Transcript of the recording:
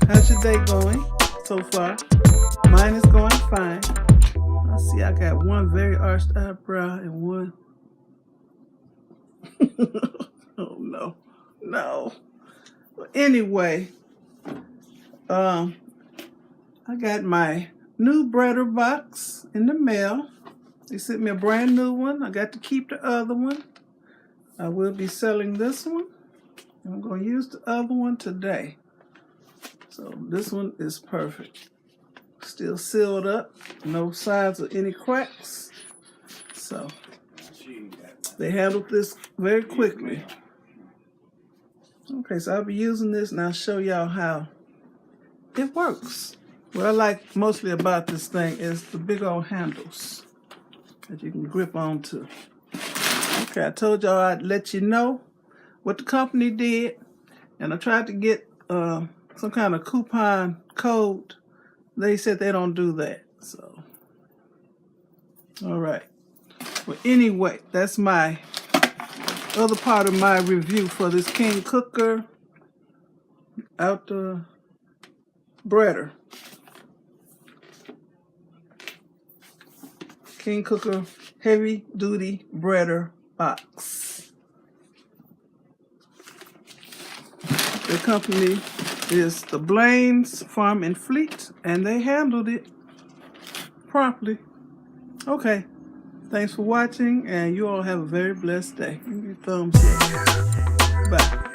How's your day going so far? Mine is going fine. Let's see, I got one very arched eyebrow and one. Oh no, no. Well, anyway, I got my new BLAIN'S in the mail. They sent me a brand new one. I got to keep the other one. I will be selling this one. I'm going to use the other one today. So this one is perfect. Still sealed up. No signs of any cracks. So they handled this very quickly. Okay, so I'll be using this and I'll show y'all how it works. What I like mostly about this thing is the big old handles that you can grip onto. Okay, I told y'all I'd let you know what the company did, and I tried to get some kind of coupon code. They said they don't do that, so. All right. Well, anyway, that's my other part of my review for this King Kooker outdoor breader. King Kooker heavy duty breader box. The company is the BLAIN'S Farm and Fleet, and they handled it properly. Okay, thanks for watching, and you all have a very blessed day. Give me a thumbs up. Bye.